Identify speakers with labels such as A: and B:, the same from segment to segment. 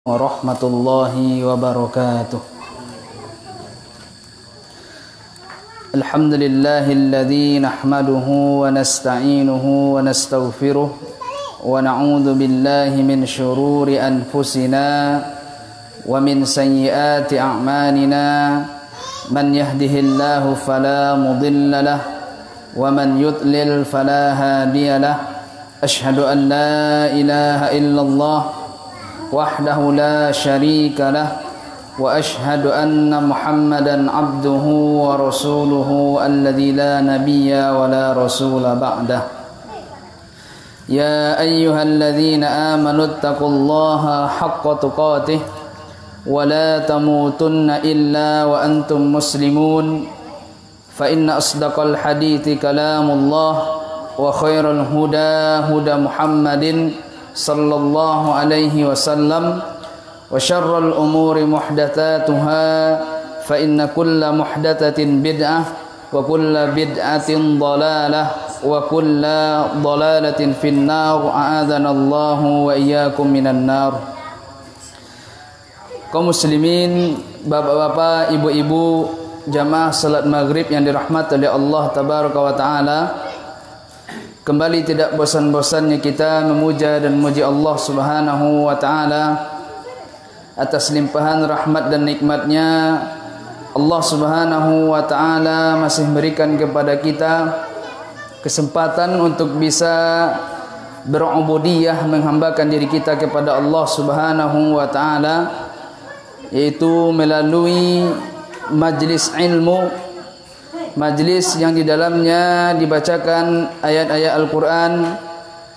A: warahmatullahi wabarakatuh. Alhamdulillahilladzi nahmaduhu wa nasta'inuhu wa nastaghfiruh wa na'udzu billahi min syururi anfusina wa min sayyiati a'malina. Man yahdihillahu fala mudilla lah wa man yudlil fala hadiya lah. Asyhadu an la ilaha illallah wahdahu la syarika lah wa asyhadu anna Muhammadan abduhu wa rasuluhu alladzi la nabiyya wa la rasula ba'dah. Ya ayyuhalladzina amanu taqullaha haqqa tuqatih wa la tamutunna illa wa antum muslimun. Fa inna asdaqal hadithi kalamullah wa khairal huda huda Muhammadin sallallahu alaihi wasallam wa syarrul umuri muhdatsatuha fa inna kulla muhdatsatin bid'ah wa kulla bid'atin dhalalah wa kulla dhalalatin finnar. A'adzanallahu wa iyyakum minan nar. Kaum muslimin, bapak-bapak, ibu-ibu, jamaah salat maghrib yang dirahmati oleh Allah tabaraka wa taala, kembali tidak bosan-bosannya kita memuja dan memuji Allah subhanahu wa ta'ala atas limpahan rahmat dan nikmatnya. Allah subhanahu wa ta'ala masih memberikan kepada kita kesempatan untuk bisa berubudiyah, menghambakan diri kita kepada Allah subhanahu wa ta'ala, yaitu melalui majlis ilmu, majlis yang di dalamnya dibacakan ayat-ayat Al-Quran,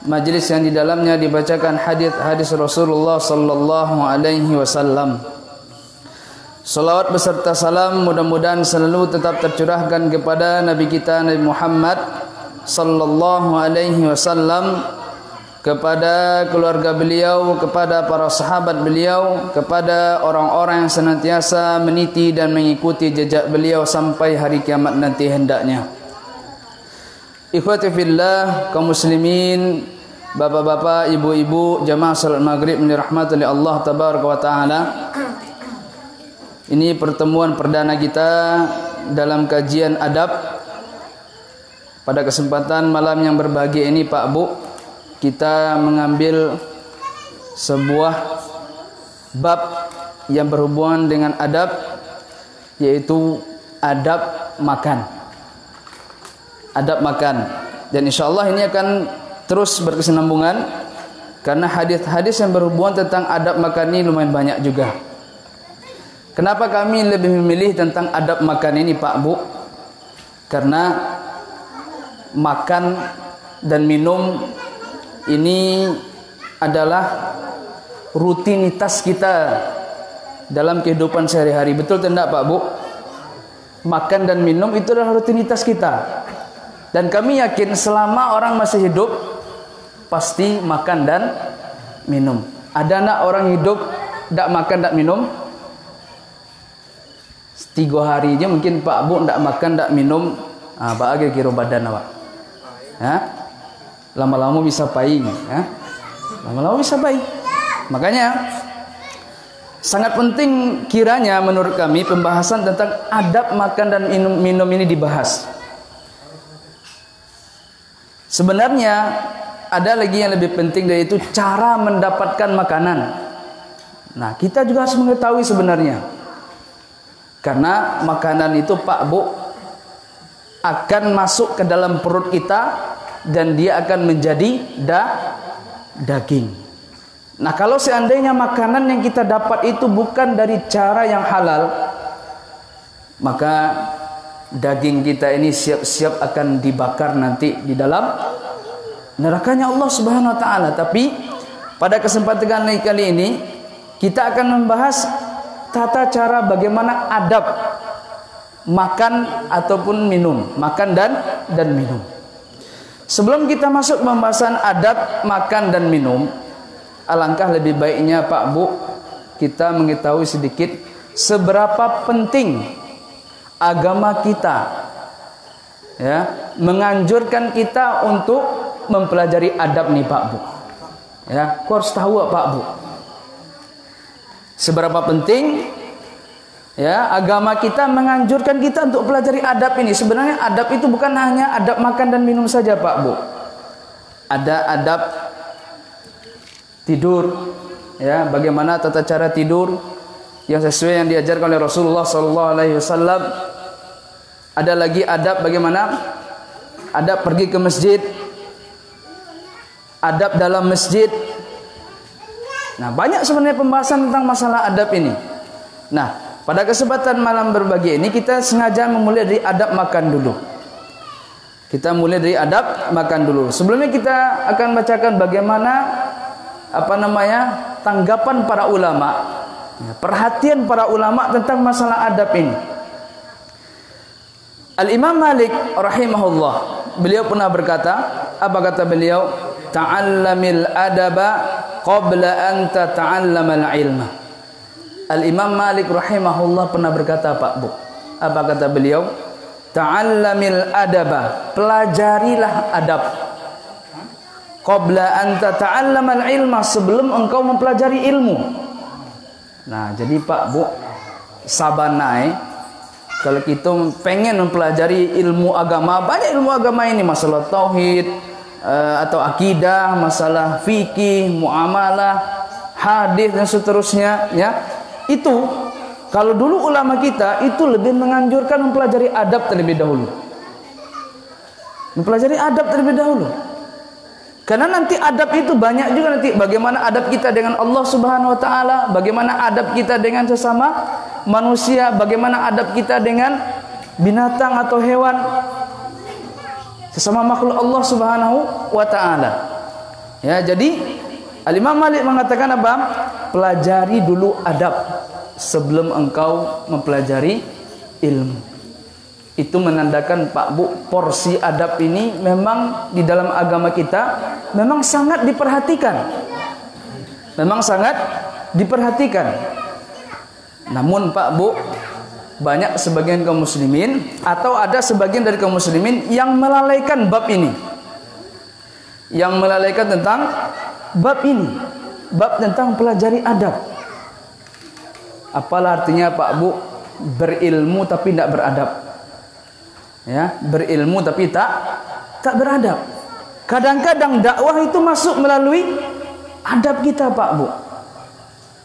A: majlis yang di dalamnya dibacakan hadis-hadis Rasulullah sallallahu alaihi wasallam. Salawat beserta salam mudah-mudahan selalu tetap tercurahkan kepada Nabi kita Nabi Muhammad sallallahu alaihi wasallam, kepada keluarga beliau, kepada para sahabat beliau, kepada orang-orang yang senantiasa meniti dan mengikuti jejak beliau sampai hari kiamat nanti hendaknya. Ikhwati fillah, kaum muslimin, bapak-bapak, ibu-ibu, jamaah salat maghrib yang dirahmati oleh Allah tabaraka wa taala. Ini pertemuan perdana kita dalam kajian adab. Pada kesempatan malam yang berbahagia ini, Pak Bu, kita mengambil sebuah bab yang berhubungan dengan adab, yaitu adab makan. Adab makan. Dan insyaallah ini akan terus berkesinambungan, karena hadis-hadis yang berhubungan tentang adab makan ini lumayan banyak juga. Kenapa kami lebih memilih tentang adab makan ini, Pak Bu? Karena makan dan minum ini adalah rutinitas kita dalam kehidupan sehari-hari. Betul tidak, Pak Bu? Makan dan minum itu adalah rutinitas kita. Dan kami yakin selama orang masih hidup pasti makan dan minum. Ada nak orang hidup tak makan tak minum? 3 hari aja mungkin Pak Bu tak makan tak minum, Pak kira badan awak. Lama-lama bisa paing, lama-lama bisa baik. Makanya sangat penting kiranya menurut kami pembahasan tentang adab makan dan minum ini dibahas. Sebenarnya ada lagi yang lebih penting, yaitu cara mendapatkan makanan. Nah, kita juga harus mengetahui sebenarnya, karena makanan itu, Pak Bu, akan masuk ke dalam perut kita dan dia akan menjadi daging. Nah, kalau seandainya makanan yang kita dapat itu bukan dari cara yang halal, maka daging kita ini siap-siap akan dibakar nanti di dalam nerakanya Allah Subhanahu wa taala. Tapi pada kesempatan kali ini kita akan membahas tata cara bagaimana adab makan ataupun minum, makan dan minum. Sebelum kita masuk pembahasan adab makan dan minum, alangkah lebih baiknya, Pak Bu, kita mengetahui sedikit seberapa penting agama kita menganjurkan kita untuk mempelajari adab nih, Pak Bu. Ya, kau harus tahu Pak Bu. Seberapa penting ya agama kita menganjurkan kita untuk pelajari adab ini. Sebenarnya adab itu bukan hanya adab makan dan minum saja, Pak Bu. Ada adab tidur, ya, bagaimana tata cara tidur yang sesuai yang diajarkan oleh Rasulullah SAW. Ada lagi adab bagaimana adab pergi ke masjid, adab dalam masjid. Nah, banyak sebenarnya pembahasan tentang masalah adab ini. Nah, pada kesempatan malam berbagi ini kita sengaja memulai dari adab makan dulu. Kita mulai dari adab makan dulu. Sebelumnya kita akan bacakan bagaimana tanggapan para ulama, perhatian para ulama tentang masalah adab ini. Al-Imam Malik rahimahullah, beliau pernah berkata, apa kata beliau? Ta'allamil adaba qabla an tata'allamal ilma. Al-Imam Malik rahimahullah pernah berkata, Pak Bu, apa kata beliau? Ta'allamil adaba, pelajarilah adab. Qabla an tata'allamal ilma, sebelum engkau mempelajari ilmu. Nah, jadi Pak Bu, sabanai kalau kita pengen mempelajari ilmu agama, banyak ilmu agama ini, masalah tauhid atau akidah, masalah fikih, muamalah, hadis dan seterusnya, ya. Itu kalau dulu ulama kita itu lebih menganjurkan mempelajari adab terlebih dahulu. Mempelajari adab terlebih dahulu. Karena nanti adab itu banyak juga nanti, bagaimana adab kita dengan Allah Subhanahu wa taala, bagaimana adab kita dengan sesama manusia, bagaimana adab kita dengan binatang atau hewan, sesama makhluk Allah Subhanahu wa taala. Ya, jadi Al-Imam Malik mengatakan apa? Pelajari dulu adab sebelum engkau mempelajari ilmu. Itu menandakan Pak Bu, porsi adab ini memang di dalam agama kita memang sangat diperhatikan. Memang sangat diperhatikan. Namun Pak Bu, banyak sebagian kaum muslimin atau ada sebagian dari kaum muslimin yang melalaikan bab ini. Yang melalaikan tentang bab ini. Bab tentang pelajari adab. Apalah artinya Pak Bu, berilmu tapi tidak beradab. Ya, berilmu tapi tak beradab. Kadang-kadang dakwah itu masuk melalui adab kita, Pak Bu.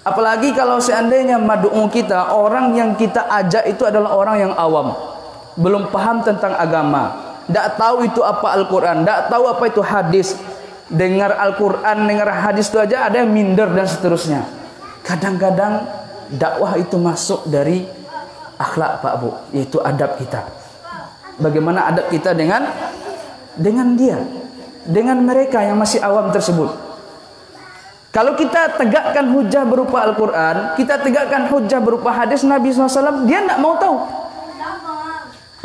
A: Apalagi kalau seandainya mad'u kita, orang yang kita ajak itu adalah orang yang awam, belum paham tentang agama, tidak tahu itu apa Al-Quran, tidak tahu apa itu hadis. Dengar Al-Quran, dengar hadis itu aja ada yang minder dan seterusnya. Kadang-kadang dakwah itu masuk dari akhlak, Pak Bu, yaitu adab kita. Bagaimana adab kita dengan dia, dengan mereka yang masih awam tersebut. Kalau kita tegakkan hujah berupa Al-Quran, kita tegakkan hujah berupa hadis Nabi SAW, dia tidak mau tahu.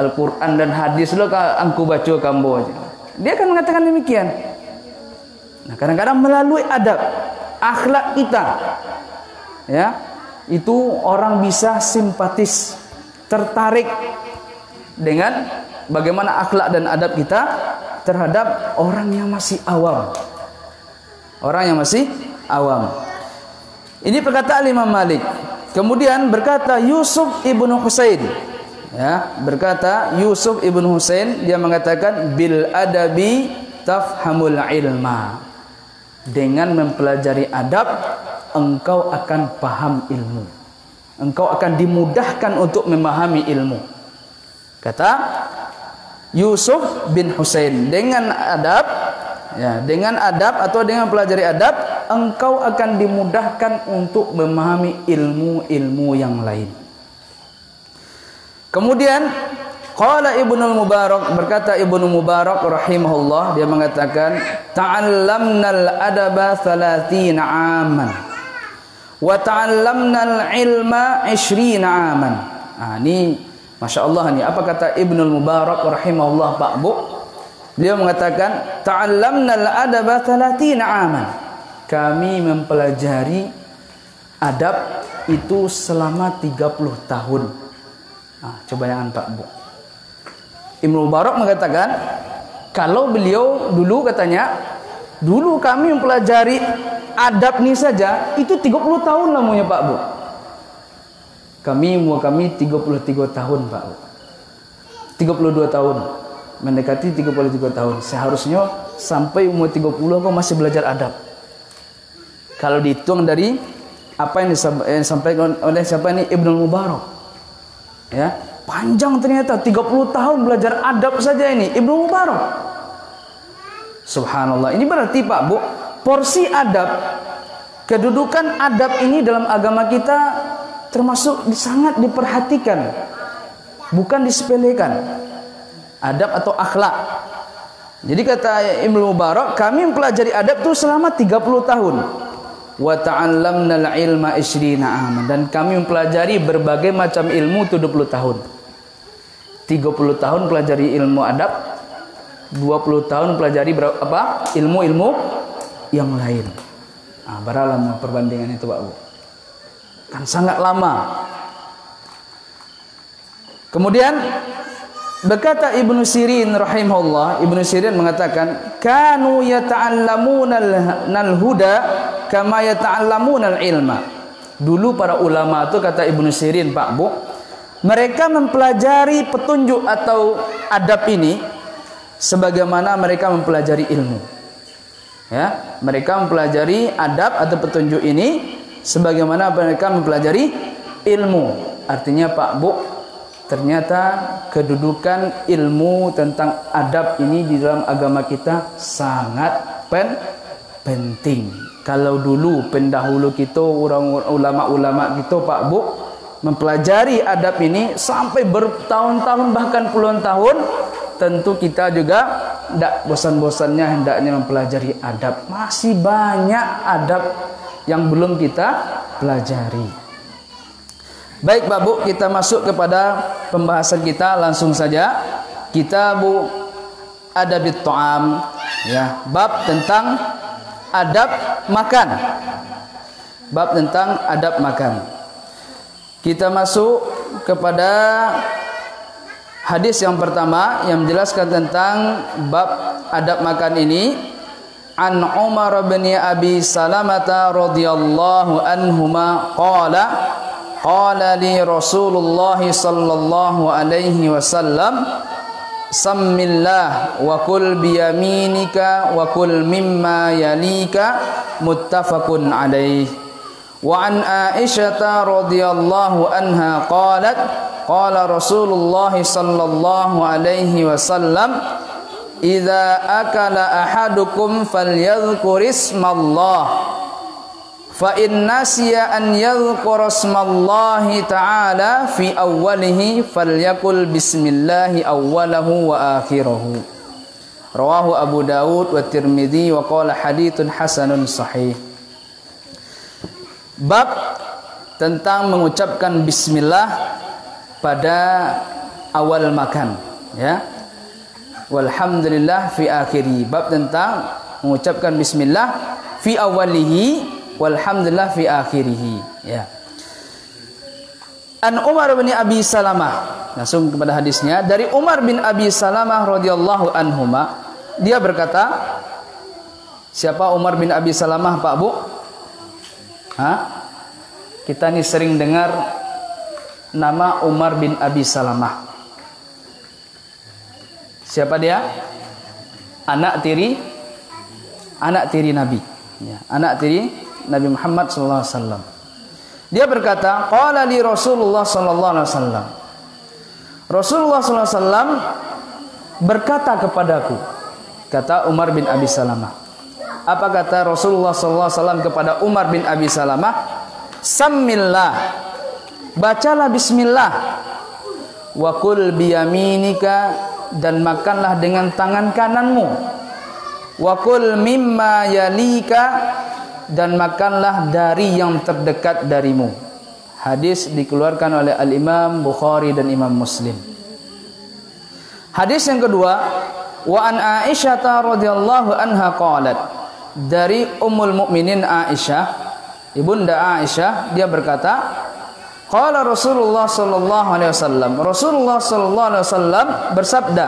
A: Al-Quran dan hadis lo angku baca kambo aja. Dia akan mengatakan demikian. Nah, kadang-kadang melalui adab, akhlak kita, ya, itu orang bisa simpatis, tertarik dengan bagaimana akhlak dan adab kita terhadap orang yang masih awam. Orang yang masih awam. Ini perkataan Imam Malik. Kemudian berkata Yusuf ibnu Husain. Ya, berkata Yusuf ibnu Husain, dia mengatakan bil adabi tafhamul ilma. Dengan mempelajari adab engkau akan paham ilmu. Engkau akan dimudahkan untuk memahami ilmu. Kata Yusuf bin Husain, dengan adab, ya, dengan adab atau dengan pelajari adab, engkau akan dimudahkan untuk memahami ilmu-ilmu yang lain. Kemudian qala Ibnu Mubarak, berkata Ibnu Mubarak rahimahullah, dia mengatakan ta'allamnal adaba 30 aman wa ta'allamnal ilma 20 aman. Nah, ini Masya Allah nih, apa kata Ibnu Mubarak rahimahullah, Pak Bu? Beliau mengatakan ta'allamnal adaba 30 aman. Kami mempelajari adab itu selama 30 tahun. Nah, coba jangan Pak Bu. Ibnu Mubarak mengatakan kalau beliau dulu, katanya dulu kami mempelajari adab ini saja itu 30 tahun lamanya Pak Bu. Umur kami 33 tahun, Pak. 32 tahun. Mendekati 33 tahun. Seharusnya sampai umur 30 kau masih belajar adab. Kalau dihitung dari apa yang disampaikan oleh siapa ini, Ibnu Mubarak. Ya, panjang ternyata 30 tahun belajar adab saja ini Ibnu Mubarak. Subhanallah. Ini berarti Pak Bu, porsi adab, kedudukan adab ini dalam agama kita termasuk sangat diperhatikan, bukan disepelekan. Adab atau akhlak. Jadi kata Ibnu Mubarak, kami mempelajari adab itu selama 30 tahun. Wa ta'allamnal ilma 20 aman, dan kami mempelajari berbagai macam ilmu 20 tahun. 30 tahun pelajari ilmu adab, 20 tahun pelajari apa? Ilmu-ilmu yang lain. Berapa lama perbandingan itu, Pak Bu? Kan sangat lama. Kemudian berkata Ibnu Sirin rahimahullah, Ibnu Sirin mengatakan, kanu yata'allamuna al-huda kama yata'allamuna al-ilma. Dulu para ulama itu, kata Ibnu Sirin, Pak Bu, mereka mempelajari petunjuk atau adab ini sebagaimana mereka mempelajari ilmu. Ya, mereka mempelajari adab atau petunjuk ini sebagaimana mereka mempelajari ilmu. Artinya Pak Bu, ternyata kedudukan ilmu tentang adab ini di dalam agama kita sangat penting. Kalau dulu pendahulu kita, orang ulama-ulama kita, Pak Bu, mempelajari adab ini sampai bertahun-tahun bahkan puluhan tahun, tentu kita juga tidak bosan-bosannya hendaknya mempelajari adab. Masih banyak adab yang belum kita pelajari. Baik Pak Bu, kita masuk kepada pembahasan kita langsung saja. Kitabu Adabit Ta'am, ya, bab tentang adab makan. Bab tentang adab makan. Kita masuk kepada hadis yang pertama yang menjelaskan tentang bab adab makan ini. An Umar bin Abi Salamah radhiyallahu anhuma qala qala li Rasulullah sallallahu alaihi wasallam sammillah wa kul biyaminika wa kul mimma yalika, muttafaqun alaih. Wa an Aisyah radhiyallahu anha qalat qala Rasulullah sallallahu alaihi wasallam idza akala ahadukum falyadhkur ismallah fa in nasiya an yadhkura ismallahi ta'ala fi awwalihi falyakul bismillahi awwalahu wa akhirahu. Rawahu Abu Dawud wa Tirmidzi wa qala haditsun hasanun sahih. Bab tentang mengucapkan bismillah pada awal makan, ya. Walhamdulillah fi akhiri. Bab tentang mengucapkan bismillah fi awwalihi walhamdulillah fi akhirihi, ya. An Umar bin Abi Salamah, langsung kepada hadisnya dari Umar bin Abi Salamah radhiyallahu anhuma, dia berkata, siapa Umar bin Abi Salamah, Pak Bu? Kita nih sering dengar nama Umar bin Abi Salamah. Siapa dia? Anak tiri Nabi, ya, anak tiri Nabi Muhammad sallallahu alaihi wasallam. Dia berkata, qala li Rasulullah sallallahu alaihi wasallam. Rasulullah sallallahu alaihi wasallam berkata kepadaku. Kata Umar bin Abi Salamah. Apa kata Rasulullah sallallahu alaihi wasallam kepada Umar bin Abi Salamah? Sammillah. Bacalah bismillah. Wa kul biyaminika, dan makanlah dengan tangan kananmu. Wa kul mimma yalika, dan makanlah dari yang terdekat darimu. Hadis dikeluarkan oleh Al-Imam Bukhari dan Imam Muslim. Hadis yang kedua, wa an Aisyah radhiyallahu anha qalat, dari Ummul Mukminin Aisyah, ibunda Aisyah, dia berkata, qala Rasulullah sallallahu alaihi wasallam, Rasulullah sallallahu alaihi wasallam bersabda,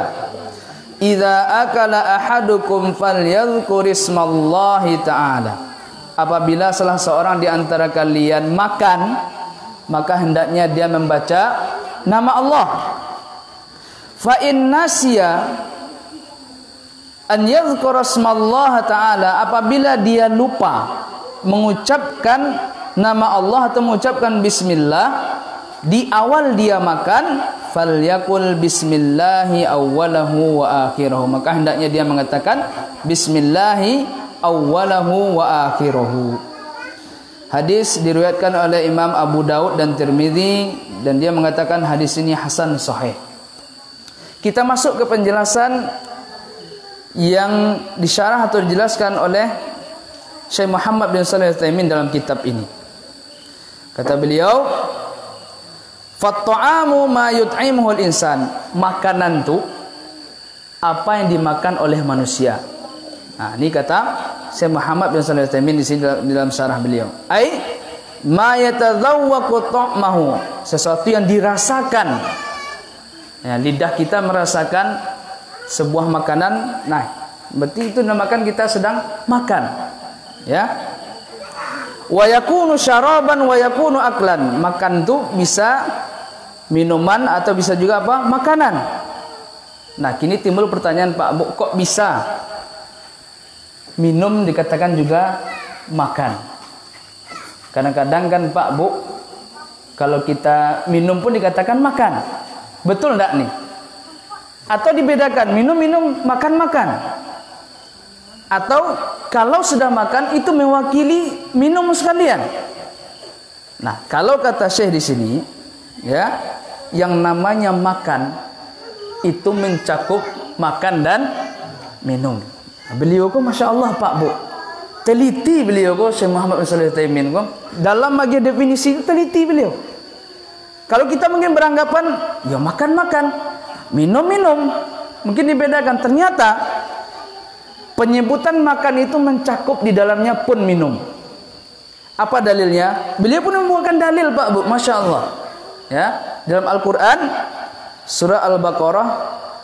A: idza akala ahadukum falyadhkur ismallahi ta'ala. Apabila salah seorang di antara kalian makan, maka hendaknya dia membaca nama Allah. Fa in nasiya an yadhkura ismallaha ta'ala, apabila dia lupa mengucapkan nama Allah atau mengucapkan bismillah di awal dia makan, falyakul bismillahi awwalahu wa akhirahu, maka hendaknya dia mengatakan bismillahi awwalahu wa akhirahu. Hadis diriwayatkan oleh Imam Abu Daud dan Tirmidzi, dan dia mengatakan hadis ini hasan sahih. Kita masuk ke penjelasan yang disyarah atau dijelaskan oleh Syekh Muhammad bin Shalih Al-Utsaimin dalam kitab ini. Kata beliau, "Fat-ta'amu ma yut'imuhul insan." Makanan itu apa yang dimakan oleh manusia. Nah, ini kata Syekh Muhammad bin Shalih Al-Utsaimin di sini dalam syarah beliau. Ai ma yatadzawwaqu ta'mahu, sesuatu yang dirasakan. Ya, lidah kita merasakan sebuah makanan, nah berarti itu namakan kita sedang makan. Ya. Wa yakunu syaraban wa yakunu aklan. Makan itu bisa minuman atau bisa juga apa? Makanan. Nah, kini timbul pertanyaan, Pak Bu, kok bisa minum dikatakan juga makan? Kadang-kadang kan Pak Bu, kalau kita minum pun dikatakan makan. Betul enggak nih? Atau dibedakan, minum-minum, makan-makan? Atau kalau sudah makan itu mewakili minum sekalian? Nah, kalau kata Syekh di sini, ya, yang namanya makan itu mencakup makan dan minum. Nah, beliau kok Masya Allah Pak Bu, teliti beliau kok, Syekh Muhammad bin Shalih Al-Utsaimin kok dalam bagian definisi teliti beliau. Kalau kita mungkin beranggapan ya makan-makan, minum-minum, mungkin dibedakan. Ternyata penyebutan makan itu mencakup di dalamnya pun minum. Apa dalilnya? Beliau pun membawakan dalil Pak Bu, Masya Allah. Ya, dalam Al-Quran surah Al-Baqarah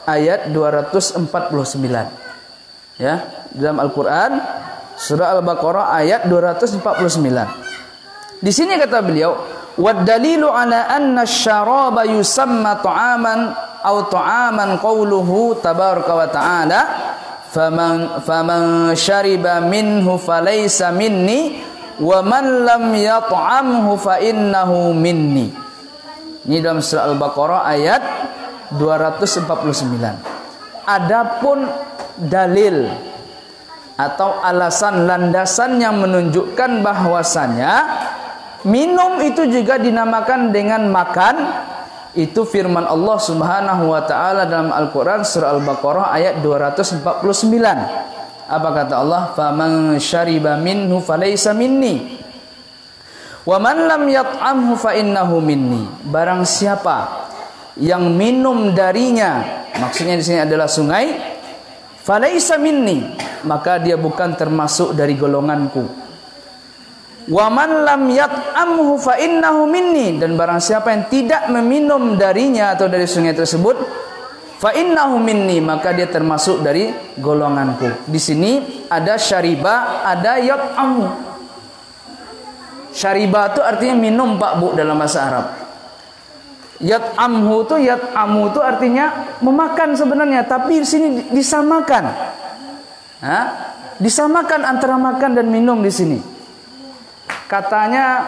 A: ayat 249. Ya, dalam Al-Quran surah Al-Baqarah ayat 249. Di sini kata beliau, "Wad-dalilu ala anna asy-syaraba yusamma ta'aman aw ta'aman qawluhu tabaraka wa ta'ala faman syariba minhu falaysa minni wa man lam yat'amhu fa innahu minni." Ini dalam surah Al-Baqarah ayat 249. Adapun dalil atau alasan landasan yang menunjukkan bahwasanya minum itu juga dinamakan dengan makan, itu firman Allah Subhanahu wa taala dalam Al-Qur'an surah Al-Baqarah ayat 249. Apa kata Allah? "Faman syariba minhu falaysa minni wa man lam yat'amhu fa innahu minni." Barang siapa yang minum darinya, maksudnya di sini adalah sungai, falaysa minni, maka dia bukan termasuk dari golonganku. Wa man lam yat'amhu fa innahu minni, dan barang siapa yang tidak meminum darinya atau dari sungai tersebut, fa innahu minni, maka dia termasuk dari golonganku. Di sini ada syariba, ada yat'amu. Syariba itu artinya minum Pak Bu dalam bahasa Arab. Yat'amu itu artinya memakan sebenarnya, tapi di sini disamakan. Hah? Disamakan antara makan dan minum di sini. Katanya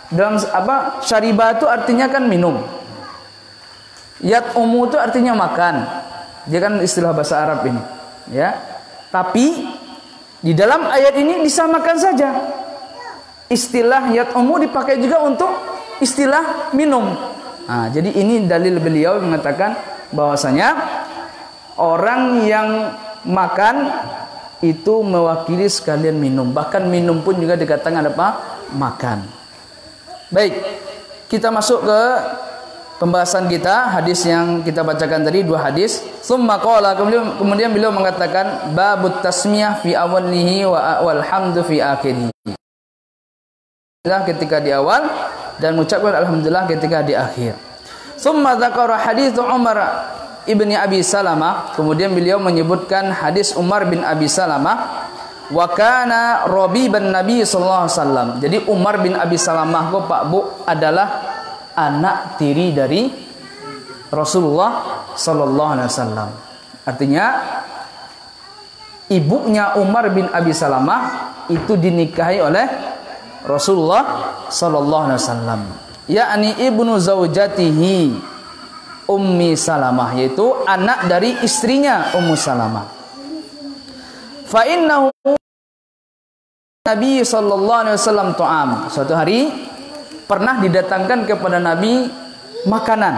A: dalam apa? Syariba itu artinya kan minum. Yat'umu itu artinya makan. Dia kan istilah bahasa Arab ini, ya. Tapi di dalam ayat ini disamakan saja. Istilah yat'umu dipakai juga untuk istilah minum. Nah, jadi ini dalil beliau mengatakan bahwasanya orang yang makan itu mewakili sekalian minum. Bahkan minum pun juga dikatakan apa? Makan. Baik, kita masuk ke pembahasan kita. Hadis yang kita bacakan tadi, dua hadis. Tsumma qala, kemudian beliau mengatakan babut tasmiyah fi awalihi wa walhamdu fi akhirih. Ketika di awal dan mengucapkan alhamdulillah ketika di akhir. Tsumma dzakara hadits Umar ibni Abi Salamah, kemudian beliau menyebutkan hadis Umar bin Abi Salamah. Wa kana rabiban Nabi sallallahu alaihi wasallam. Jadi Umar bin Abi Salamah kok Pak Bu adalah anak tiri dari Rasulullah sallallahu alaihi wasallam. Artinya ibunya Umar bin Abi Salamah itu dinikahi oleh Rasulullah sallallahu alaihi wasallam, yakni ibnu zaujatihi Ummi Salamah, yaitu anak dari istrinya Ummu Salamah. Fa innahu Nabi sallallahu alaihi wasallam tu'am. Suatu hari pernah didatangkan kepada Nabi makanan.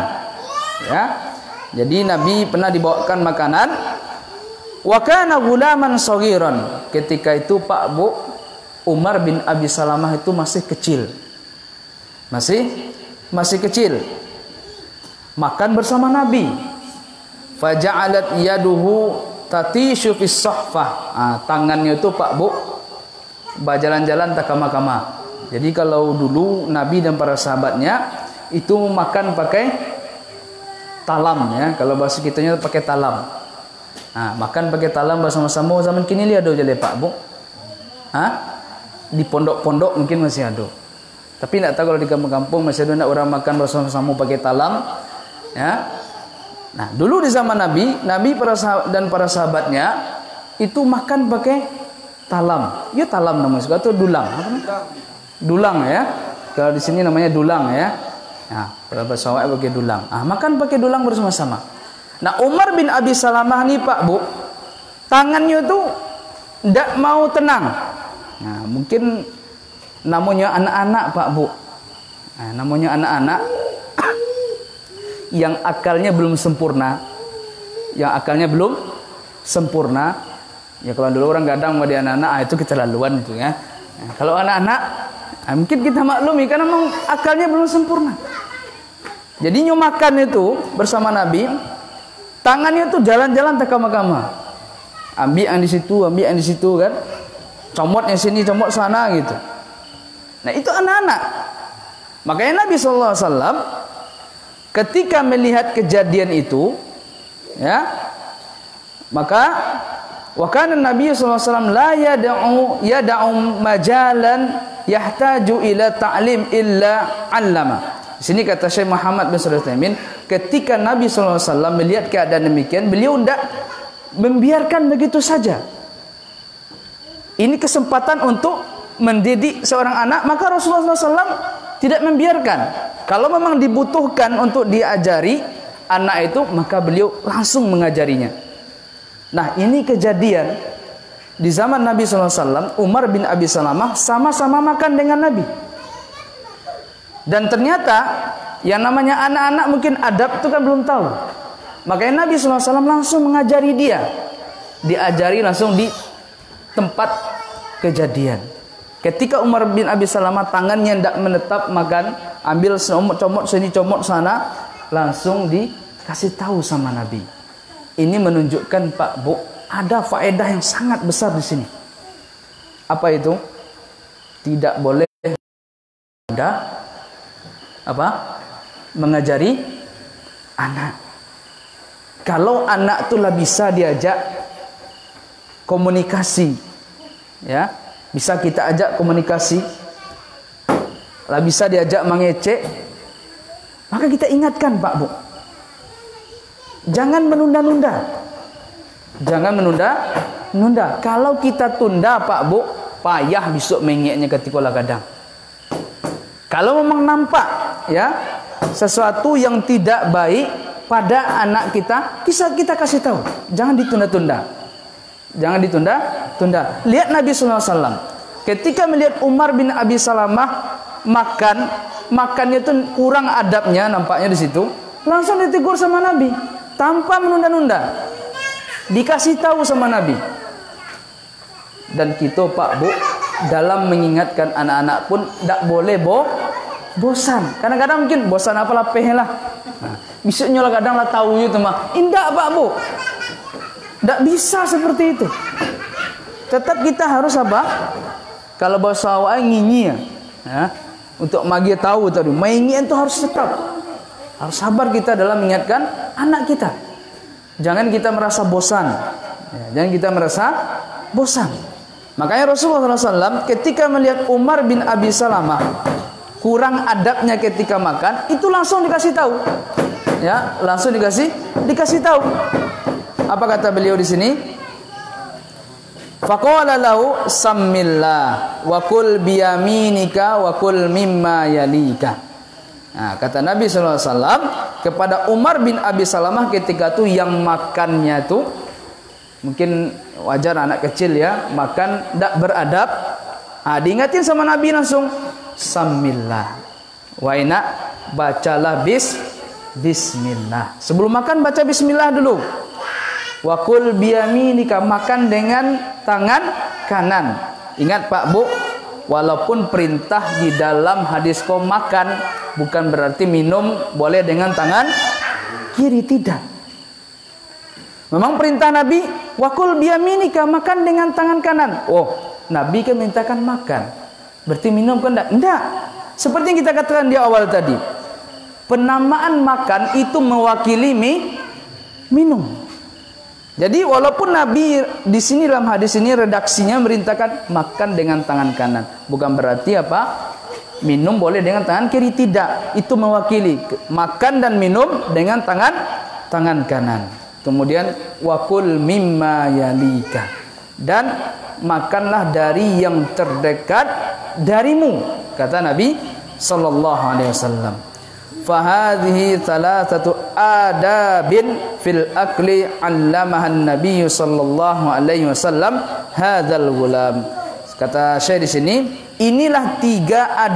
A: Ya. Jadi Nabi pernah dibawakan makanan. Wa kana gulaman saghiran. Ketika itu Pak Bu, Umar bin Abi Salamah itu masih kecil. Masih kecil. Makan bersama Nabi. Faja'alat yaduhu tatishu fis sahfah. Tangannya itu Pak Bu berjalan-jalan tak kama-kama. Jadi kalau dulu Nabi dan para sahabatnya itu makan pakai talam, ya. Kalau bahasa kitanya pakai talam. Makan pakai talam bersama-sama. Zaman kini lihat ada je Pak Bu. Di pondok-pondok mungkin masih ada. Tapi tak tahu kalau di kampung-kampung masih ada orang makan bersama-sama pakai talam, ya. Nah, dulu di zaman Nabi dan para sahabatnya itu makan pakai talam. Ya talam namanya, atau dulang. Apa namanya? Dulang, ya. Kalau di sini namanya dulang, ya. Nah, bahasa Awak pakai dulang. Makan pakai dulang bersama-sama. Nah, Umar bin Abi Salamah nih Pak Bu, tangannya tuh tidak mau tenang. Nah, mungkin namanya anak-anak Pak Bu. Namanya anak-anak yang akalnya belum sempurna. Ya kalau dulu orang gadang sama dia anak-anak, itu keterlaluan itu, ya. Kalau anak-anak, mungkin kita maklumi karena memang akalnya belum sempurna. Jadi makan itu bersama Nabi, tangannya itu jalan-jalan tak kama-kama. Ambil yang di situ kan. Comotnya sini, comot sana gitu. Nah, itu anak-anak. Makanya Nabi sallallahu alaihi wasallam ketika melihat kejadian itu, ya, maka wa kana Nabi sallallahu alaihi wasallam la yad'u majalan yahtaju ila ta'lim illa 'allama. Di sini kata Syekh Muhammad bin Shalih Al-Utsaimin, ketika Nabi sallallahu alaihi wasallam melihat keadaan demikian, beliau tidak membiarkan begitu saja. Ini kesempatan untuk mendidik seorang anak, maka Rasulullah SAW tidak membiarkan. Kalau memang dibutuhkan untuk diajari anak itu, maka beliau langsung mengajarinya. Nah, ini kejadian di zaman Nabi SAW. Umar bin Abi Salamah sama-sama makan dengan Nabi. Dan ternyata yang namanya anak-anak mungkin adab itu kan belum tahu. Makanya Nabi SAW langsung mengajari dia. Diajari langsung di tempat kejadian. Ketika Umar bin Abi Salamah tangannya tidak menetap makan, ambil comot sini, comot sana, langsung dikasih tahu sama Nabi. Ini menunjukkan Pak Bu, ada faedah yang sangat besar di sini. Apa itu? Tidak boleh mengajari anak. Kalau anak itulah bisa diajak komunikasi, ya, bisa kita ajak komunikasi, lah bisa diajak mengecek, maka kita ingatkan Pak Bu, jangan menunda-nunda. Kalau kita tunda Pak Bu, payah besok mengeknya ketika olah kadang. Kalau memang nampak, ya, sesuatu yang tidak baik pada anak kita, kita kasih tahu, jangan ditunda-tunda. Lihat Nabi SAW ketika melihat Umar bin Abi Salamah makannya itu kurang adabnya, nampaknya di situ, langsung ditegur sama Nabi tanpa menunda-nunda, dikasih tahu sama Nabi. Dan kita Pak Bu dalam mengingatkan anak-anak pun tidak boleh bosan. Kadang-kadang mungkin bosan apalah lah. Besoknya lah kadang lah tahu itu mah. Indah Pak Bu. Tidak bisa seperti itu. Tetap kita harus apa? Kalau bahasa awal nginyi, ya. Untuk magi tahu tadi, maingi itu harus tetap. Harus sabar kita dalam mengingatkan anak kita. Jangan kita merasa bosan. Makanya Rasulullah SAW ketika melihat Umar bin Abi Salamah kurang adabnya ketika makan, itu langsung dikasih tahu. Ya, langsung dikasih tahu. Apa kata beliau di sini? Faqala lahu sammillah wa kul biyaminika wa kul mimma yalika. Nah, kata Nabi sallallahu alaihi wasallam kepada Umar bin Abi Salamah ketika itu yang makannya itu mungkin wajar anak kecil ya, makan tidak beradab. Diingatin sama Nabi langsung sammillah. Wa ina bacalah bismillah. Sebelum makan baca bismillah dulu. Wa kul biyaminika, makan dengan tangan kanan. Ingat Pak Bu, walaupun perintah di dalam hadis kau makan bukan berarti minum boleh dengan tangan kiri, tidak. Memang perintah Nabi wakul biyaminika, makan dengan tangan kanan. Oh, Nabi kan mintakan makan. Berarti minum kan enggak. Seperti yang kita katakan di awal tadi. Penamaan makan itu mewakili minum. Jadi walaupun Nabi di sini dalam hadis ini redaksinya merintahkan makan dengan tangan kanan, bukan berarti apa? Minum boleh dengan tangan kiri, tidak. Itu mewakili makan dan minum dengan tangan kanan. Kemudian wakul mimma yalika, dan makanlah dari yang terdekat darimu, kata Nabi sallallahu alaihi wasallam. Fahadhihi thalathatu adabin fil akli 'allamaha an-nabiy sallallahu alaihi wasallam hadzal gulam. Kata Syekh di sini, inilah 3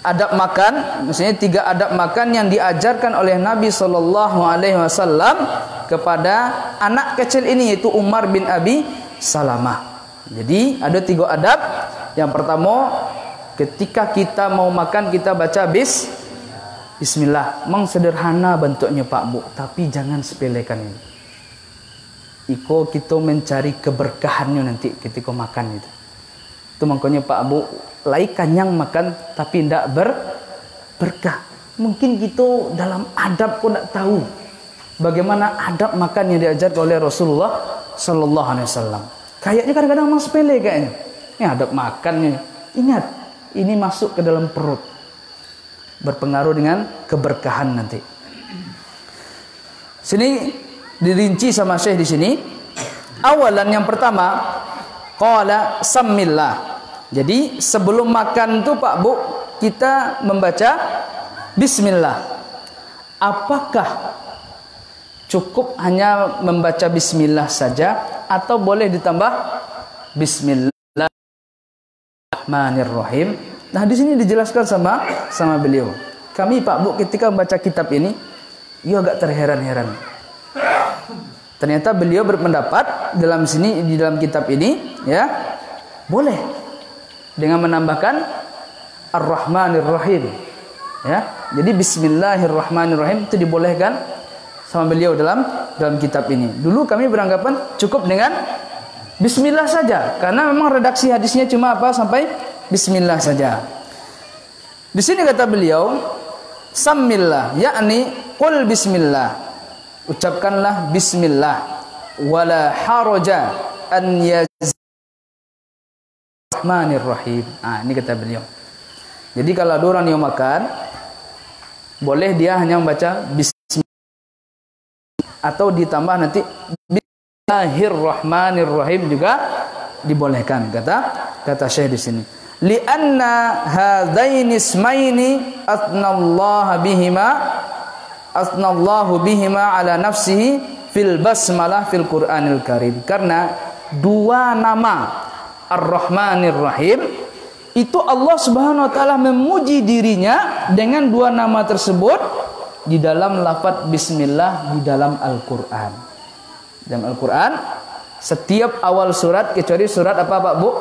A: adab makan, maksudnya 3 adab makan yang diajarkan oleh Nabi sallallahu alaihi wasallam kepada anak kecil ini, yaitu Umar bin Abi Salamah. Jadi ada 3 adab. Yang pertama, ketika kita mau makan kita baca bismillah. Memang sederhana bentuknya Pak Bu, tapi jangan sepelekan ini. Iko kita mencari keberkahannya nanti ketika makan itu. Itu makanya Pak Bu, lai kanyang makan tapi tidak berkah. Mungkin kita dalam adab kok tidak tahu bagaimana adab makan yang diajarkan oleh Rasulullah sallallahu alaihi wasallam. Kayaknya kadang-kadang memang sepele kayaknya. Ini adab makannya. Ingat, ini masuk ke dalam perut, berpengaruh dengan keberkahan nanti. Sini dirinci sama Syekh di sini. Awalan, yang pertama, qala sammillah. Jadi sebelum makan tuh Pak Bu, kita membaca bismillah. Apakah cukup hanya membaca bismillah saja atau boleh ditambah bismillahirrahmanirrahim? Nah, di sini dijelaskan sama beliau. Kami Pak Bu ketika membaca kitab ini, ya agak terheran-heran. Ternyata beliau berpendapat di dalam kitab ini, ya, boleh dengan menambahkan ar-rahmanir-rahim. Ya. Jadi bismillahirrahmanirrahim itu dibolehkan sama beliau dalam kitab ini. Dulu kami beranggapan cukup dengan bismillah saja, karena memang redaksi hadisnya cuma apa sampai bismillah saja. Di sini kata beliau, sammillah, yakni qul bismillah. Ucapkanlah bismillah, wala haraja an yazmanirrahim. Ini kata beliau. Jadi kalau ada orang yang makan, boleh dia hanya membaca bismillah atau ditambah nanti bismillahirrahmanirrahim juga dibolehkan, kata Syekh di sini. Lianna hadaini ismaini asnallahu bihima ala nafsihi fil basmalah fil Qur'anil Karim. Karena 2 nama Ar-Rahmanir Rahim itu Allah Subhanahu wa taala memuji dirinya dengan 2 nama tersebut di dalam lafaz bismillah di dalam Al-Qur'an. Dalam Al-Qur'an setiap awal surat, kecuali surat apa Pak Bu?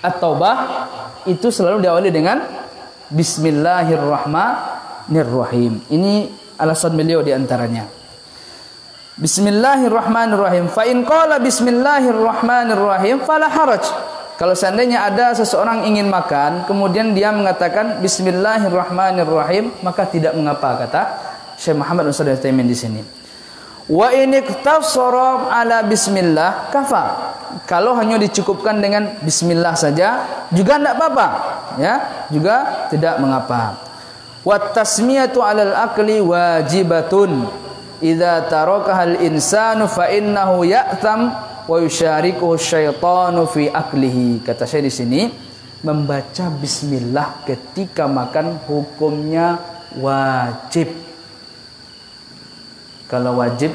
A: At-Taubah, itu selalu diawali dengan bismillahirrahmanirrahim. Ini alasan beliau di antaranya. Bismillahirrahmanirrahim. Fa in qala bismillahirrahmanirrahim fala haraj. Kalau seandainya ada seseorang ingin makan kemudian dia mengatakan bismillahirrahmanirrahim, maka tidak mengapa, kata Syekh Muhammad bin Shalih Al-Utsaimin di sini. Wa in iqtasara ala bismillah kafa. Kalau hanya dicukupkan dengan bismillah saja juga tidak apa-apa, ya, juga tidak mengapa. Wat tasmiyatu 'alal aqli wajibatun idza tarakahal insanu fa innahu ya'tham wa yusyarikuhu syaitanu fi aklihi. Kata saya di sini, membaca bismillah ketika makan hukumnya wajib. Kalau wajib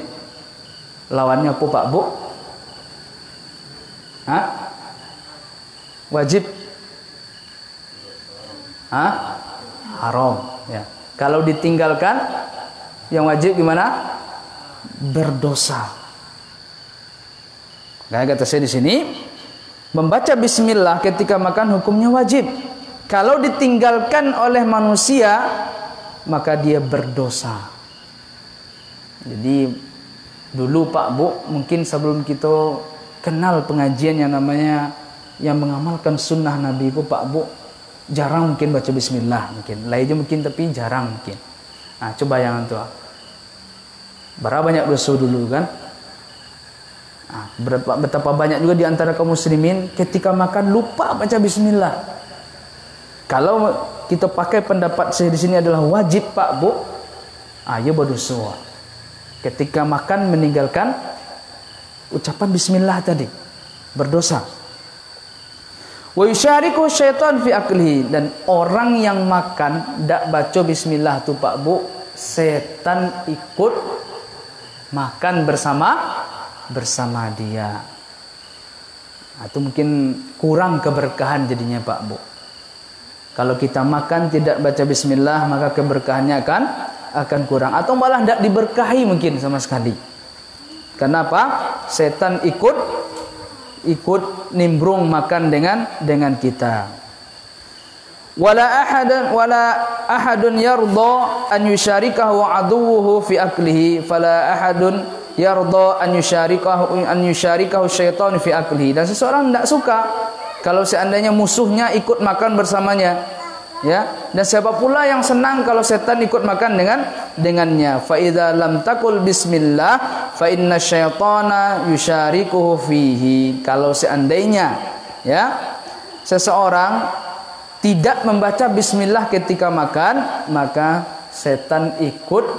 A: lawannya apa Pak Bu? Hah? Wajib? Hah? Haram, ya. Kalau ditinggalkan yang wajib gimana? Berdosa. Nah, kata saya di sini, membaca bismillah ketika makan hukumnya wajib. Kalau ditinggalkan oleh manusia, maka dia berdosa. Jadi dulu Pak Bu, mungkin sebelum kita kenal pengajian yang namanya yang mengamalkan sunnah Nabi itu Pak Bu, jarang mungkin baca bismillah, mungkin lainnya mungkin, tapi jarang mungkin. Nah, coba yang itu, berapa banyak dosa dulu kan? Nah, betapa banyak juga di antara kaum muslimin ketika makan lupa baca bismillah. Kalau kita pakai pendapat saya di sini adalah wajib Pak Bu, ya berdosa. Ketika makan meninggalkan ucapan bismillah tadi, berdosa. Wa yusyariku syaitan fi aklihi, dan orang yang makan tidak baca bismillah tu Pak Bu, setan ikut makan bersama dia. Itu mungkin kurang keberkahan jadinya Pak Bu. Kalau kita makan tidak baca bismillah, maka keberkahannya akan kurang, atau malah tidak diberkahi mungkin sama sekali. Kenapa? Setan ikut nimbrung makan dengan kita. Wala ahadun yarda an yusyarikahu aduwwuhu fi aklihi, fala ahadun yarda an yusyarikahu syaitan fi aklihi. Dan seseorang tidak suka kalau seandainya musuhnya ikut makan bersamanya. Ya, dan siapa pula yang senang kalau setan ikut makan dengannya. Fa idza lam taqul bismillah fa inna syaitana yusyarikuhu fihi. Kalau seandainya ya seseorang tidak membaca bismillah ketika makan, maka setan ikut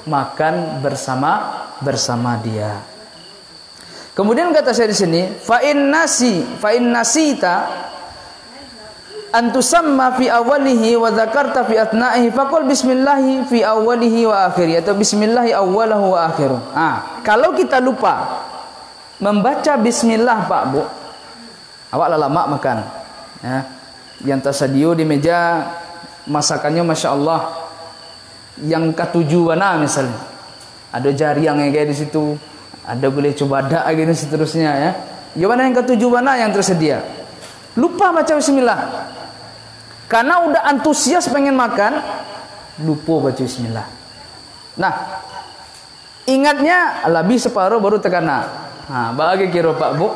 A: makan bersama dia. Kemudian kata saya di sini, fa in nasita antusamma fi awalihi wa dzakarta fi atna'ihi faqul bismillahi fi awalihi wa akhirih, atau bismillahi awwalahu wa akhiruh. Kalau kita lupa membaca bismillah Pak Bu, awak lama makan, ya, yang tersedia di meja masakannya masya Allah, yang ketujuh mana misalnya, ada jariang yang kayak di situ, ada boleh coba ada gitu seterusnya, ya. Gimana yang ketujuh mana yang tersedia? Lupa baca bismillah. Karena udah antusias pengen makan, lupa baca bismillah. Nah, ingatnya lebih separuh baru tekana. Bagi kira Pak Bu,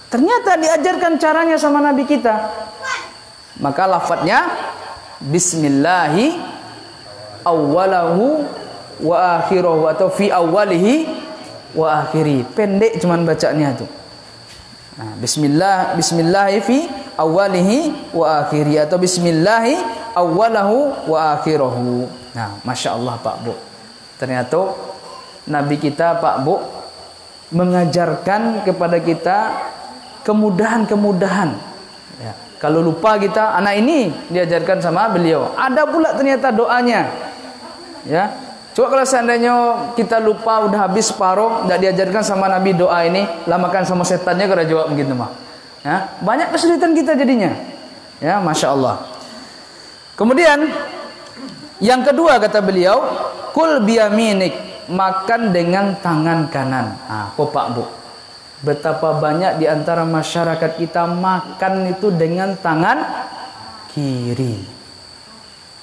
A: ternyata diajarkan caranya sama Nabi kita. Maka lafadznya bismillahi awwalahu wa akhirahu, atau fi awwalihi wa akhiri. Pendek cuman bacanya tuh. Bismillahi fi awwalihi wa akhiri, atau bismillahi awwalahu wa akhirahu. Masya Allah Pak Bu, ternyata Nabi kita Pak Bu mengajarkan kepada kita kemudahan-kemudahan, ya. Kalau lupa kita, anak ini diajarkan sama beliau. Ada pula ternyata doanya, ya. Coba kalau seandainya kita lupa udah habis separuh, tidak diajarkan sama Nabi doa ini, lah makan sama setannya kira jawab begitu mah. Ya, banyak kesulitan kita jadinya. Ya, masya Allah. Kemudian yang kedua kata beliau, kul biyaminik, makan dengan tangan kanan. Pak Bu, betapa banyak di antara masyarakat kita makan itu dengan tangan kiri.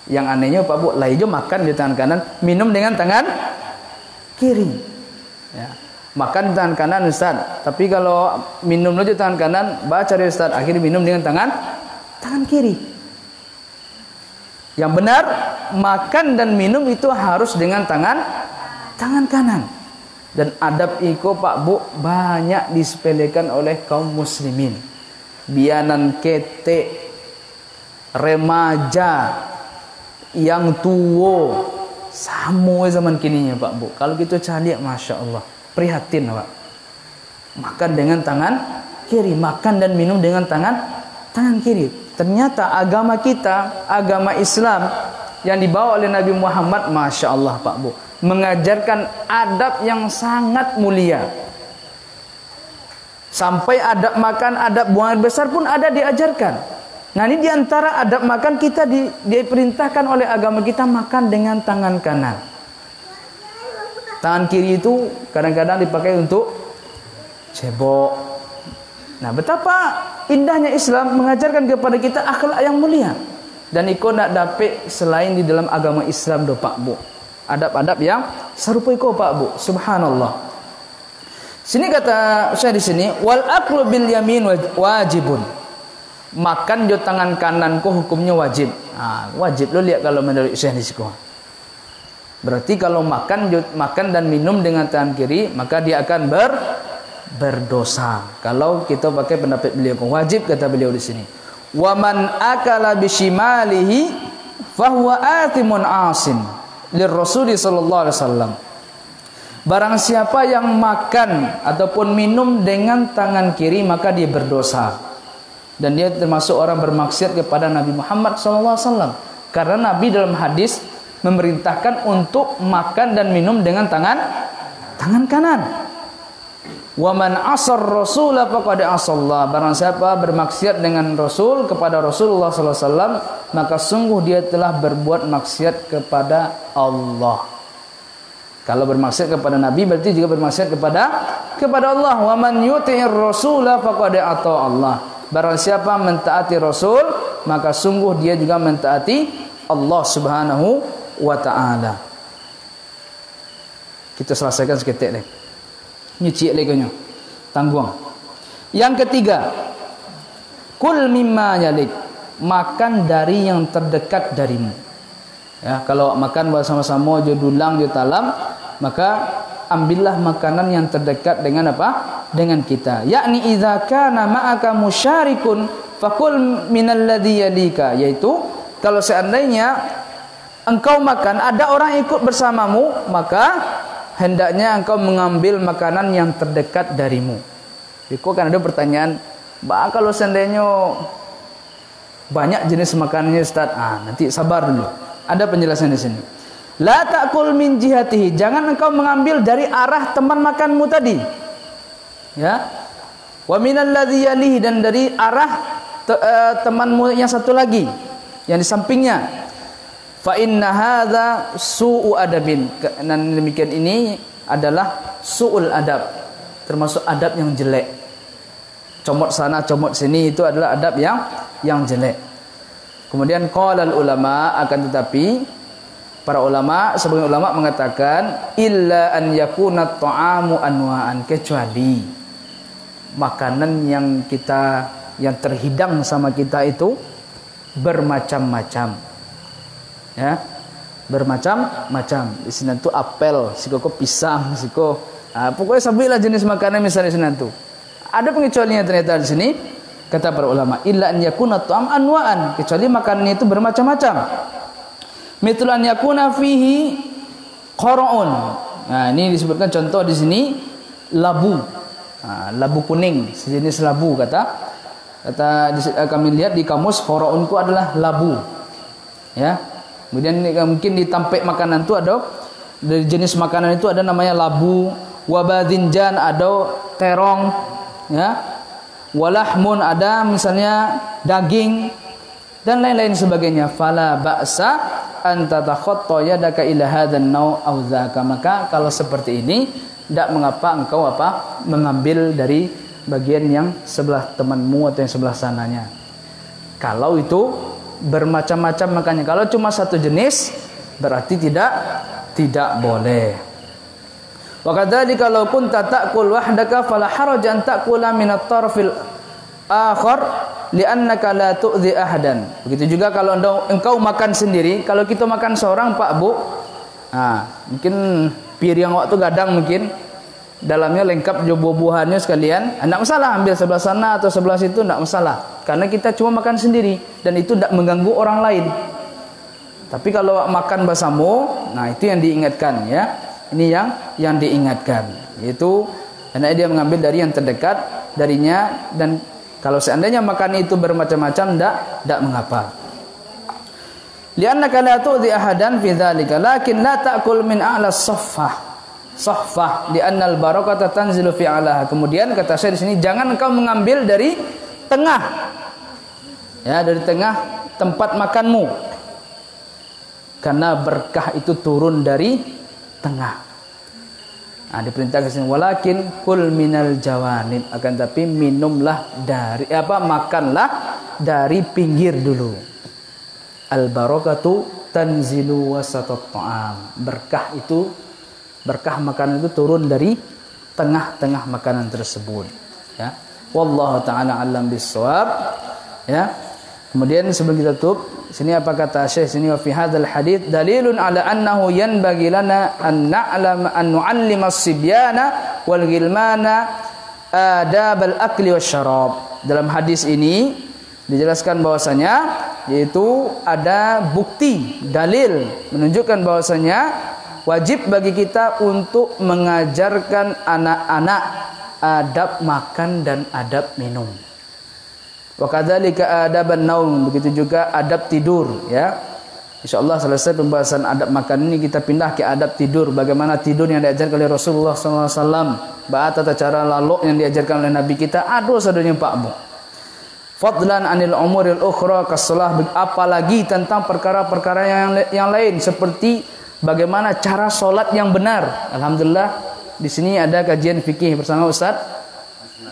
A: Yang anehnya Pak Bu, lainnya makan di tangan kanan, minum dengan tangan kiri. Ya. Makan di tangan kanan Ustaz, tapi kalau minum aja tangan kanan, baca dari Ustaz, akhirnya minum dengan tangan kiri. Yang benar, makan dan minum itu harus dengan tangan kanan. Dan adab iko Pak Bu banyak disepelekan oleh kaum muslimin. Bianan kete, remaja, yang tua, sama zaman kininya Pak Bu. Kalau kita cari, masya Allah, prihatin Pak. Makan dengan tangan kiri, makan dan minum dengan tangan kiri. Ternyata agama kita, agama Islam yang dibawa oleh Nabi Muhammad, masya Allah Pak Bu, mengajarkan adab yang sangat mulia. Sampai adab makan, adab buang air besar pun ada diajarkan. Nah ini diantara adab makan kita diperintahkan oleh agama kita makan dengan tangan kanan. Tangan kiri itu kadang-kadang dipakai untuk cebok. Nah betapa indahnya Islam mengajarkan kepada kita akhlak yang mulia. Dan iko nak dapet selain di dalam agama Islam do Pak Bu. Adab-adab yang serupa iko Pak Bu. Subhanallah. Sini kata saya di sini, wal aklu bil yamin wajibun. Makan jo tangan kanan ko hukumnya wajib. Wajib lo lihat kalau menurut saya di sini. Berarti kalau makan dan minum dengan tangan kiri, maka dia akan berdosa. Kalau kita pakai pendapat beliau, wajib kata beliau di sini. Wa man akala bishimalihi fahuwa athimun asin lirrasul sallallahu alaihi wasallam. Barang siapa yang makan ataupun minum dengan tangan kiri, maka dia berdosa. Dan dia termasuk orang bermaksiat kepada Nabi Muhammad SAW. Karena Nabi dalam hadis memerintahkan untuk makan dan minum dengan tangan kanan. Wa man asar rasula faqad asallah. Barang siapa bermaksiat dengan Rasul kepada Rasulullah SAW, maka sungguh dia telah berbuat maksiat kepada Allah. Kalau bermaksiat kepada Nabi berarti juga bermaksiat kepada Allah. Wa man yuti'ir rasula faqad ata Allah. Barang siapa mentaati Rasul, maka sungguh dia juga mentaati Allah Subhanahu wa taala. Kita selesaikan seketik lagi. Nyuci lagi nya. Tangguang. Yang ketiga, kul mimma yalik. Makan dari yang terdekat darimu. Ya, kalau makan bersama-sama jo dulang jo talam, maka ambillah makanan yang terdekat dengan apa? Dengan kita. Yakni idza kana ma'aka musyarikun fakul minalladzi yalika, yaitu kalau seandainya engkau makan ada orang ikut bersamamu, maka hendaknya engkau mengambil makanan yang terdekat darimu. Jadi kan ada pertanyaan, "Bah, kalau seandainya banyak jenis makanannya Ustaz?" Nanti sabar dulu. Ada penjelasan di sini. La ta'kul min jihatihi, jangan engkau mengambil dari arah teman makanmu tadi. Ya. Wa minal ladzi yalihi, dan dari arah temanmu yang satu lagi yang di sampingnya. Fa inna hadza su'u adabin. Dan demikian ini adalah su'ul adab, termasuk adab yang jelek. Comot sana, comot sini, itu adalah adab yang jelek. Kemudian qalal ulama, akan tetapi para ulama, sebagian ulama mengatakan illa an yakuna ta'amu anwa'an, kecuali makanan yang terhidang sama kita itu bermacam-macam. Ya. Bermacam-macam. Di sini tuh apel, siko pisang, siko pokoknya sabilah jenis makanan misalnya di sini tuh. Ada pengecualiannya ternyata di sini. Kata para ulama, illa an yakuna ta'am anwa'an, kecuali makanannya itu bermacam-macam. Mithlu an yakuna fihi qara'un. Nah, ini disebutkan contoh di sini labu. Labu kuning, sejenis labu kata kami lihat di kamus, qara'un itu adalah labu. Ya. Kemudian mungkin di tampek makanan itu ada dari jenis makanan itu ada namanya labu, wabadinjan ada terong, ya. Walahmun ada misalnya daging dan lain-lain sebagainya. Fala ba'sa an tatakhatta yadaka ila hadzan naw' aw dzaka. Maka kalau seperti ini tidak mengapa engkau mengambil dari bagian yang sebelah temanmu atau yang sebelah sananya. Kalau itu bermacam-macam makanya. Kalau cuma satu jenis berarti tidak boleh. Wa kadzalika law kunta ta'kul wahdaka fala haraja an ta'kula min at-tarfil akhar li'annaka la tu'dhi ahadan. Begitu juga kalau engkau makan sendiri, kalau kita makan seorang Pak Bu, mungkin piring waktu gadang mungkin dalamnya lengkap buah-buahannya sekalian, enggak masalah ambil sebelah sana atau sebelah situ, enggak masalah. Karena kita cuma makan sendiri dan itu tidak mengganggu orang lain. Tapi kalau makan bersama, nah itu yang diingatkan ya. Ini yang diingatkan, yaitu hendaknya dia mengambil dari yang terdekat darinya, dan kalau seandainya makan itu bermacam-macam tidak mengapa. Li'annaka la tu'dhi ahadan fi dzalika lakin la ta'kul min a'la sahfah li'anna al-barakata tanzilu fi 'alaha. Kemudian kata saya di sini, jangan engkau mengambil dari tengah. Ya, dari tengah tempat makanmu. Karena berkah itu turun dari tengah. Nah, diperintahkan sini walakin kul minal jawanib, akan tapi minumlah dari makanlah dari pinggir dulu. Al barakatu tanzilu wasatat ta'am. Berkah makanan itu turun dari tengah-tengah makanan tersebut, ya. Wallahu taala alam bissawab, ya. Kemudian sebelum kita tutup, sini apa kata Syekh sini, wa fi hadzal hadits dalilun ala annahu yanbaghi lana an na'lam an nu'allima as-sibyana wal ghilmana adab al-akli wasyarab. Dalam hadis ini dijelaskan bahwasanya, yaitu ada bukti dalil menunjukkan bahwasanya wajib bagi kita untuk mengajarkan anak-anak adab makan dan adab minum. Wa kadzalika adaban naum, begitu juga adab tidur, ya. Insyaallah selesai pembahasan adab makan ini, kita pindah ke adab tidur. Bagaimana tidur yang diajarkan oleh Rasulullah SAW, tata cara lalok yang diajarkan oleh Nabi kita, sadonya Pak Bu. Fadlan anil umuril ukhra kasalah, apalagi tentang perkara-perkara yang lain seperti bagaimana cara solat yang benar. Alhamdulillah di sini ada kajian fikih bersama Ustaz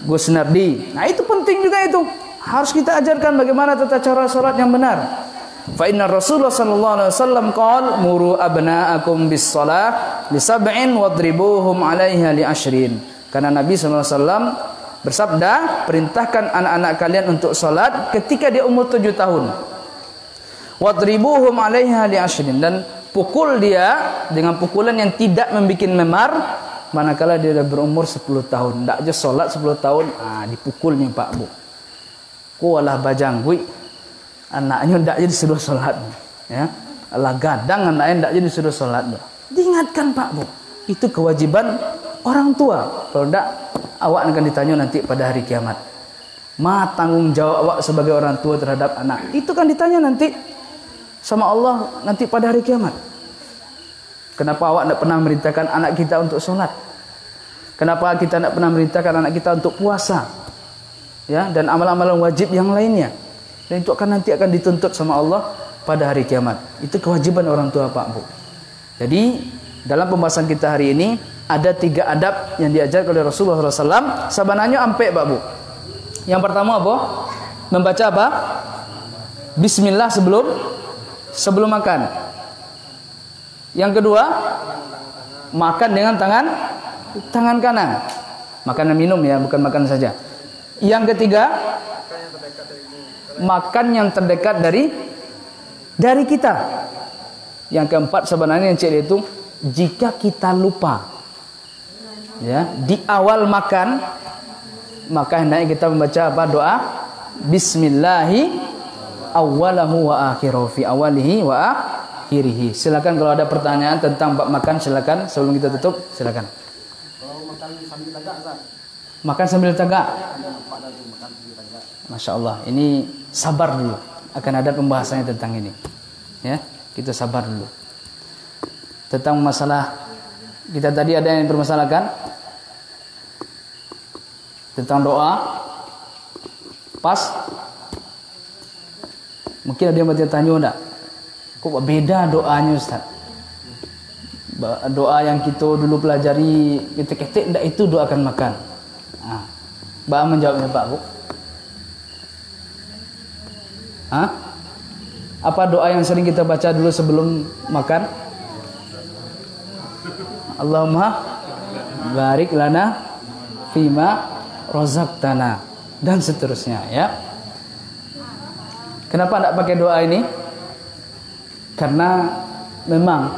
A: Gus Nardi. Nah, itu penting juga itu. Harus kita ajarkan bagaimana tata cara salat yang benar. Fa inna Rasulullah sallallahu alaihi wasallam qala muru abna'akum bis shalah li sab'in wadribuhum 'alaiha li 'ashrin. Karena Nabi sallallahu alaihi wasallam bersabda, perintahkan anak-anak kalian untuk salat ketika dia umur 7 tahun. Wadribuhum 'alaiha li 'ashrin, dan pukul dia dengan pukulan yang tidak membuat memar manakala dia sudah berumur 10 tahun. Tidak aja salat 10 tahun, dipukulnya Pak Bu. Kualah bajang gue, anaknya tidak jadi disuruh sholat, ya. Allah gadang anaknya tidak jadi disuruh sholat. Diingatkan Pak Bu, itu kewajiban orang tua. Kalau tidak, awak akan ditanya nanti pada hari kiamat. Ma tanggung jawab awak sebagai orang tua terhadap anak? Itu kan ditanya nanti sama Allah nanti pada hari kiamat. Kenapa awak tidak pernah merintahkan anak kita untuk sholat? Kenapa kita tidak pernah merintahkan anak kita untuk puasa? Ya, dan amal-amalan wajib yang lainnya. Dan itu nanti akan dituntut sama Allah pada hari kiamat. Itu kewajiban orang tua Pak Bu. Jadi dalam pembahasan kita hari ini ada 3 adab yang diajar oleh Rasulullah SAW. Sabananya ampe Pak Bu. Yang pertama apa? Membaca apa? Bismillah sebelum makan. Yang kedua, makan dengan tangan kanan. Makan dan minum, ya, bukan makan saja. Yang ketiga, makan yang terdekat dari kita. Yang keempat sebenarnya yang cek itu, jika kita lupa, ya, di awal makan, maka hendaknya kita membaca apa? Doa Bismillahi awwalahu wa akhiruhu, fi awalihi wa akhirihi. Silakan kalau ada pertanyaan tentang bab makan, silakan sebelum kita tutup, silakan.
B: Kalau makan sambil tegak, Ustaz.
A: Makan sambil tegak. Masya Allah, ini sabar dulu. Akan ada pembahasannya tentang ini, ya, kita sabar dulu. Tentang masalah kita tadi ada yang dipermasalahkan tentang doa. Pas, mungkin ada yang bertanya enggak, kok beda doanya Ustaz? Doa yang kita dulu pelajari ketik-ketik enggak, itu doakan makan. Mbak menjawabnya Pak Bu. Apa doa yang sering kita baca dulu sebelum makan? Allahumma barik lana fima razaqtana, dan seterusnya, ya. Kenapa tidak pakai doa ini? Karena memang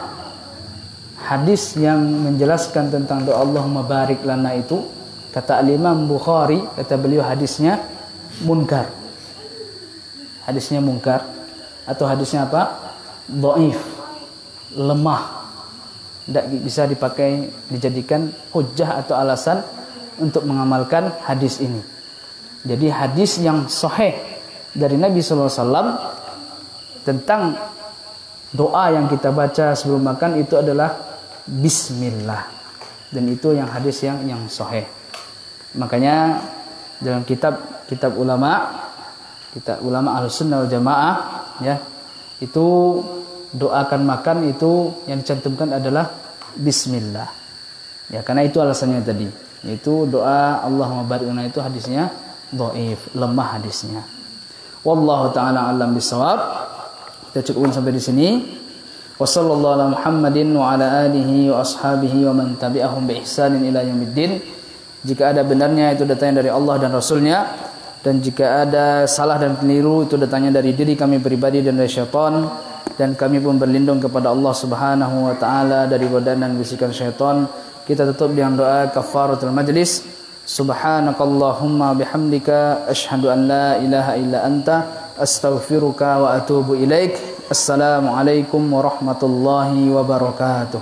A: hadis yang menjelaskan tentang doa Allahumma barik lana itu, kata Imam Bukhari, kata beliau hadisnya munkar. Hadisnya munkar atau hadisnya apa? Dhaif, lemah. Tidak bisa dipakai, dijadikan hujjah atau alasan untuk mengamalkan hadis ini. Jadi hadis yang sahih dari Nabi sallallahu alaihi wasallam tentang doa yang kita baca sebelum makan itu adalah bismillah, dan itu yang hadis yang sahih. Makanya dalam kitab ulama Ahlus Sunnah wal Jamaah ya, itu doakan makan itu yang dicantumkan adalah bismillah. Ya, karena itu alasannya tadi, yaitu doa Allahumma barik lana itu hadisnya dhaif, lemah hadisnya. Wallahu taala alam bisawab. Kita cukupkan sampai di sini. Wassallallahu ala Muhammadin wa ala alihi wa ashabihi wa man tabi'ahum bi ihsanin ila yaumiddin. Jika ada benarnya itu datangnya dari Allah dan Rasulnya, dan jika ada salah dan keliru itu datangnya dari diri kami pribadi dan dari syaitan, dan kami pun berlindung kepada Allah Subhanahu wa taala dari godaan dan bisikan syaitan. Kita tutup dengan doa kafaratul majlis. Subhanakallahumma bihamdika asyhadu an la ilaha illa anta astaghfiruka wa atubu ilaik. Assalamualaikum warahmatullahi wabarakatuh.